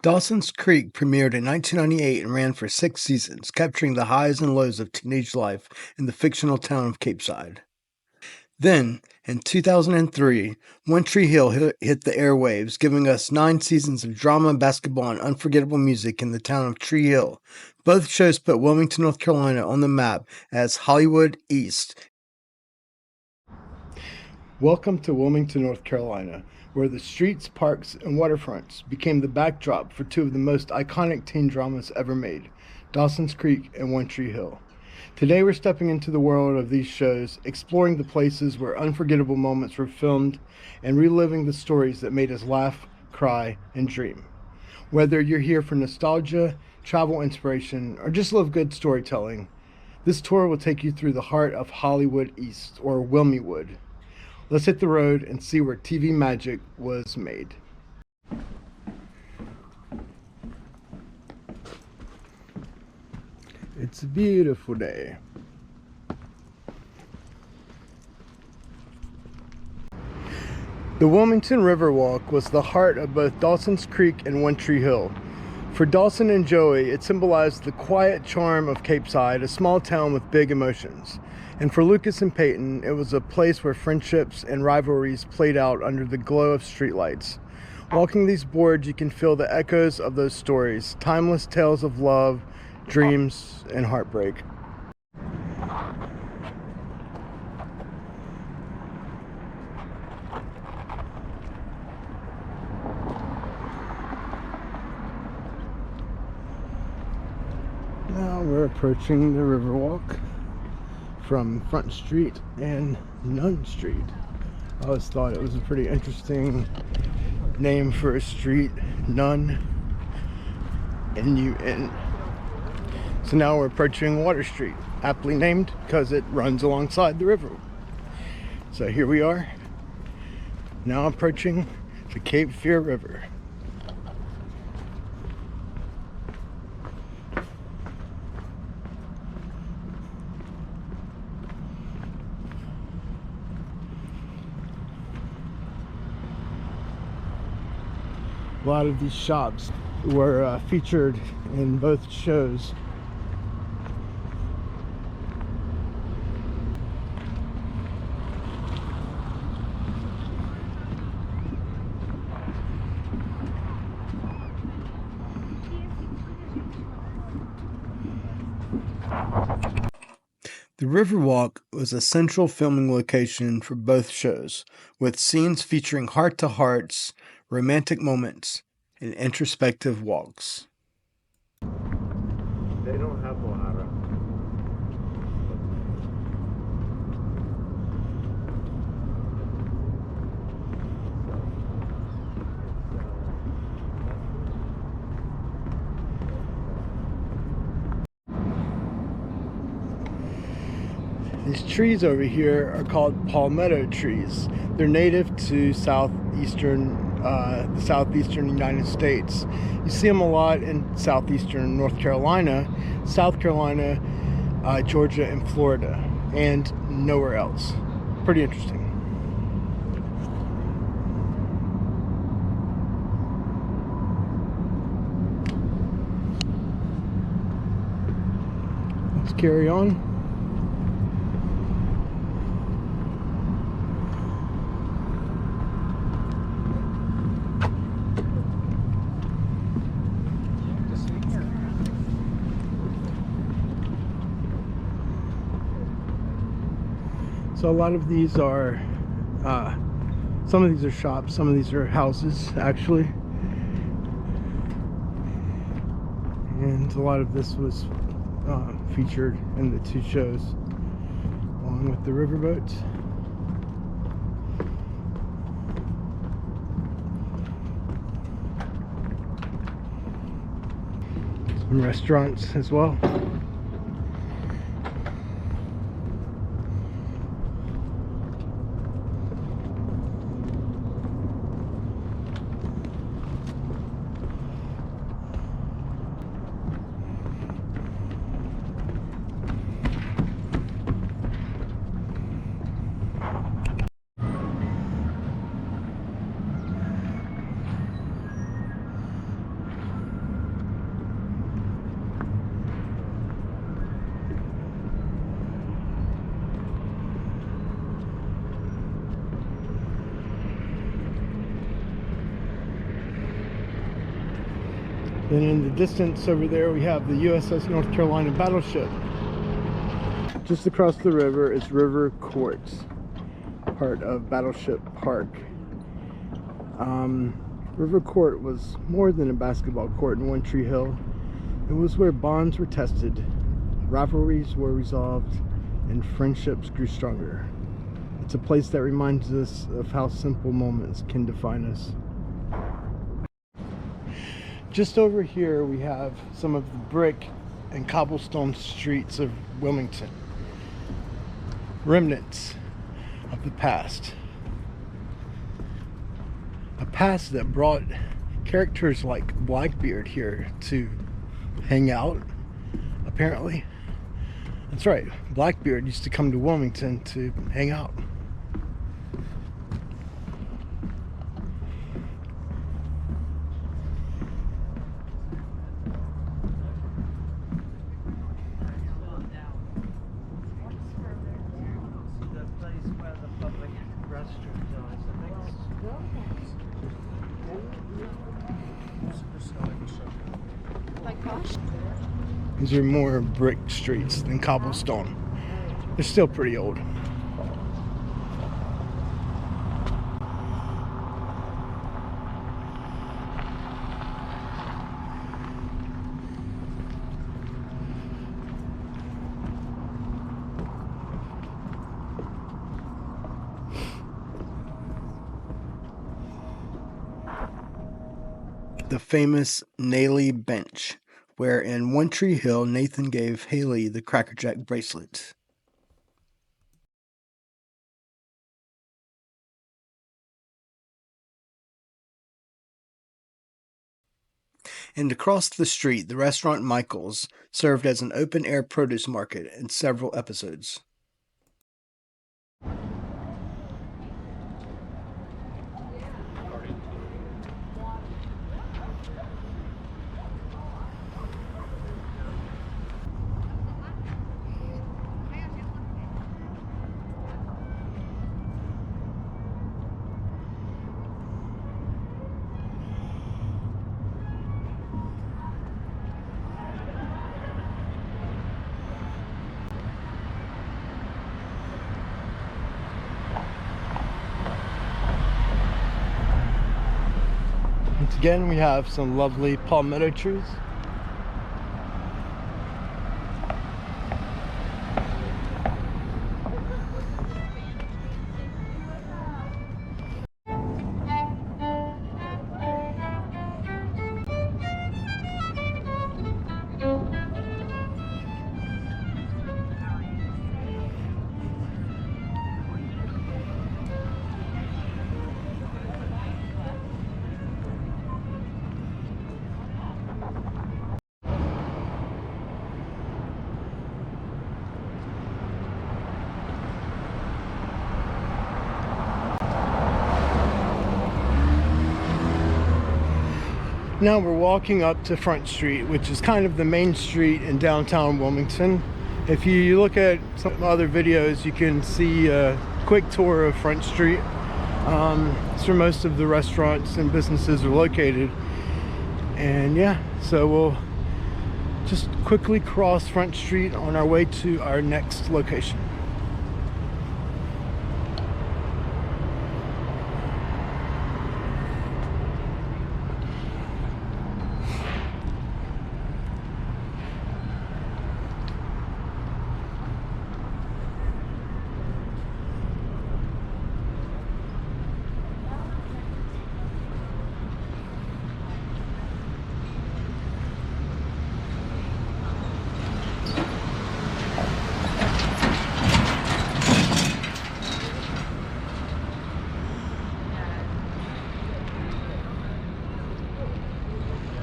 Dawson's Creek premiered in 1998 and ran for 6 seasons, capturing the highs and lows of teenage life in the fictional town of Capeside. Then, in 2003, One Tree Hill hit the airwaves, giving us 9 seasons of drama, basketball, and unforgettable music in the town of Tree Hill. Both shows put Wilmington, North Carolina on the map as Hollywood East. Welcome to Wilmington, North Carolina, where the streets, parks, and waterfronts became the backdrop for 2 of the most iconic teen dramas ever made, Dawson's Creek and One Tree Hill. Today we're stepping into the world of these shows, exploring the places where unforgettable moments were filmed and reliving the stories that made us laugh, cry, and dream. Whether you're here for nostalgia, travel inspiration, or just love good storytelling, this tour will take you through the heart of Hollywood East, or Wilmywood. Let's hit the road and see where TV magic was made. It's a beautiful day. The Wilmington Riverwalk was the heart of both Dawson's Creek and One Tree Hill. For Dawson and Joey, it symbolized the quiet charm of Capeside, a small town with big emotions. And for Lucas and Peyton, it was a place where friendships and rivalries played out under the glow of streetlights. Walking these boards, you can feel the echoes of those stories, timeless tales of love, dreams, and heartbreak. Now we're approaching the Riverwalk from Front Street and Nunn Street. I always thought it was a pretty interesting name for a street, Nunn, N-U-N. So now we're approaching Water Street, aptly named because it runs alongside the river. So here we are, now approaching the Cape Fear River. A lot of these shops were featured in both shows. The Riverwalk was a central filming location for both shows, with scenes featuring heart-to-hearts, romantic moments, and introspective walks. They don't have water. These trees over here are called palmetto trees. They're native to the southeastern United States. You see them a lot in southeastern North Carolina, South Carolina, Georgia, and Florida, and nowhere else. Pretty interesting. Let's carry on. So a lot of these are, some of these are shops, some of these are houses, actually. And a lot of this was featured in the 2 shows, along with the riverboats. Some restaurants as well. Then in the distance over there we have the USS North Carolina battleship. Just across the river is River Court, part of Battleship Park. River Court was more than a basketball court in One Tree Hill. It was where bonds were tested, rivalries were resolved, and friendships grew stronger. It's a place that reminds us of how simple moments can define us. Just over here we have some of the brick and cobblestone streets of Wilmington. Remnants of the past. A past that brought characters like Blackbeard here to hang out, apparently. That's right, Blackbeard used to come to Wilmington to hang out. These are more brick streets than cobblestone. They're still pretty old. The famous Naily Bench, where in One Tree Hill, Nathan gave Haley the Crackerjack bracelet. And across the street, the restaurant Michael's served as an open-air produce market in several episodes. Once again, we have some lovely palmetto trees. Now we're walking up to Front Street, which is kind of the main street in downtown Wilmington. If you look at some other videos, you can see a quick tour of Front Street. It's where most of the restaurants and businesses are located. And yeah, so we'll just quickly cross Front Street on our way to our next location.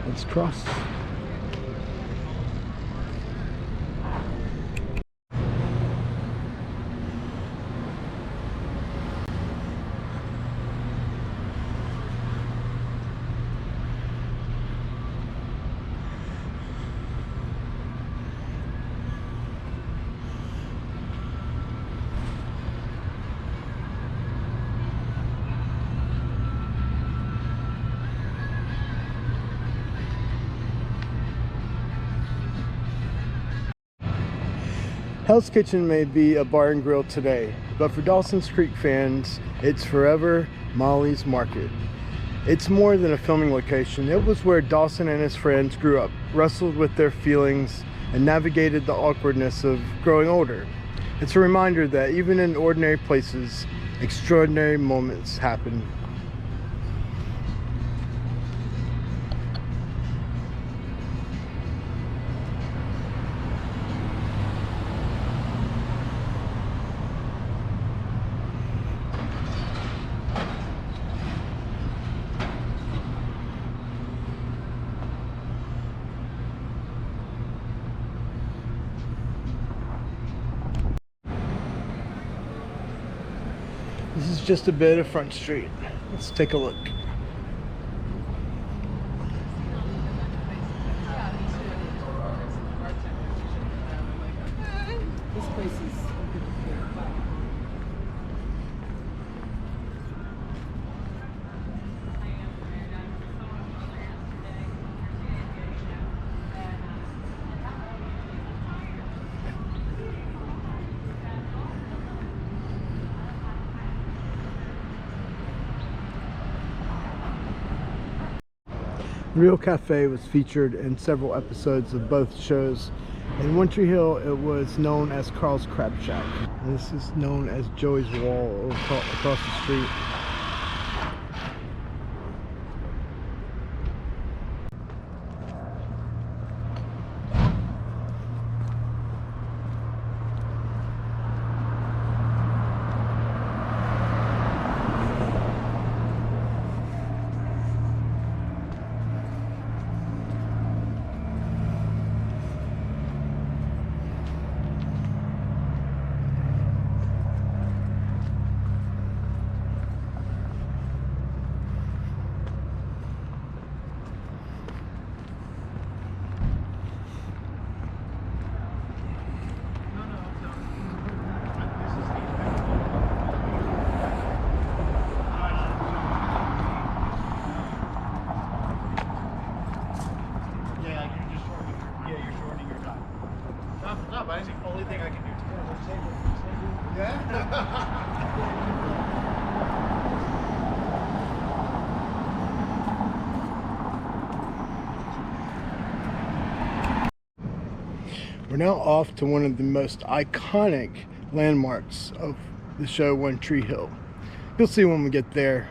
Let's cross. Hell's Kitchen may be a bar and grill today, but for Dawson's Creek fans, it's forever Molly's Market. It's more than a filming location. It was where Dawson and his friends grew up, wrestled with their feelings, and navigated the awkwardness of growing older. It's a reminder that even in ordinary places, extraordinary moments happen. This is just a bit of Front Street. Let's take a look. This place is Real Cafe was featured in several episodes of both shows. In One Tree Hill, it was known as Carl's Crab Shack. And this is known as Joey's Wall across the street. That's the only thing I can do. Yeah. We're now off to one of the most iconic landmarks of the show, One Tree Hill. You'll see when we get there.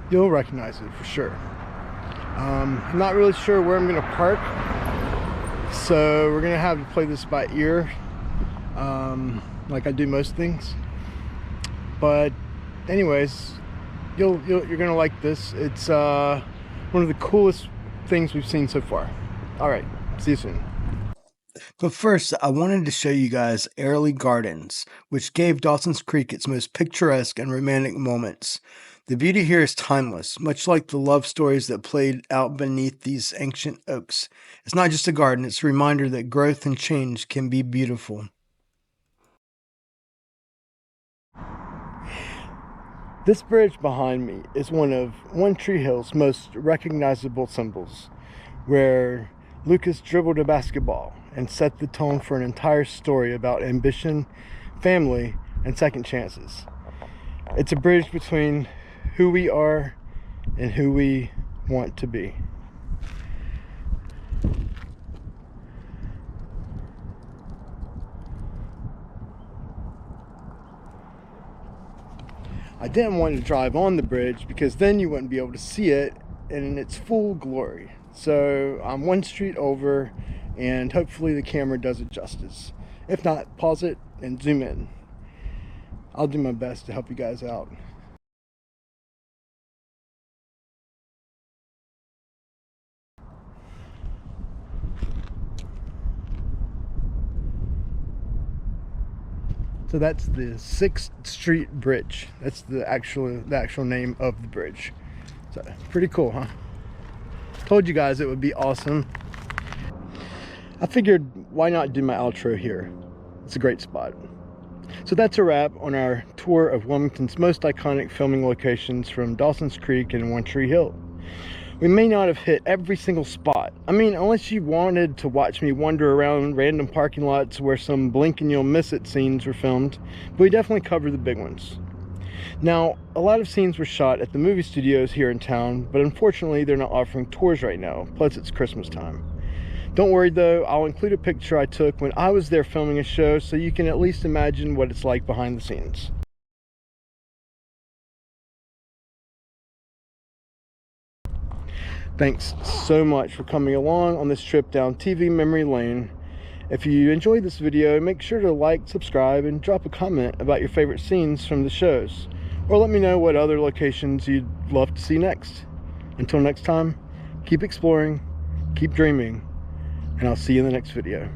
You'll recognize it for sure. I'm not really sure where I'm going to park, so we're going to have to play this by ear, like I do most things. But anyways, you're going to like this. It's one of the coolest things we've seen so far. All right, see you soon. But first, I wanted to show you guys Airlie Gardens, which gave Dawson's Creek its most picturesque and romantic moments. The beauty here is timeless, much like the love stories that played out beneath these ancient oaks. It's not just a garden, it's a reminder that growth and change can be beautiful. This bridge behind me is one of One Tree Hill's most recognizable symbols, where Lucas dribbled a basketball and set the tone for an entire story about ambition, family, and second chances. It's a bridge between who we are and who we want to be. I didn't want to drive on the bridge because then you wouldn't be able to see it in its full glory. So I'm one street over, and hopefully the camera does it justice. If not, pause it and zoom in. I'll do my best to help you guys out. So that's the 6th Street Bridge. That's the actual name of the bridge. So pretty cool, huh? Told you guys it would be awesome. I figured, why not do my outro here? It's a great spot. So that's a wrap on our tour of Wilmington's most iconic filming locations from Dawson's Creek and One Tree Hill. We may not have hit every single spot. I mean, unless you wanted to watch me wander around random parking lots where some blink and you'll miss it scenes were filmed, but we definitely covered the big ones. Now, a lot of scenes were shot at the movie studios here in town, but unfortunately they're not offering tours right now, plus it's Christmas time. Don't worry though, I'll include a picture I took when I was there filming a show so you can at least imagine what it's like behind the scenes. Thanks so much for coming along on this trip down TV memory lane. If you enjoyed this video, make sure to like, subscribe, and drop a comment about your favorite scenes from the shows. Or let me know what other locations you'd love to see next. Until next time, keep exploring, keep dreaming, and I'll see you in the next video.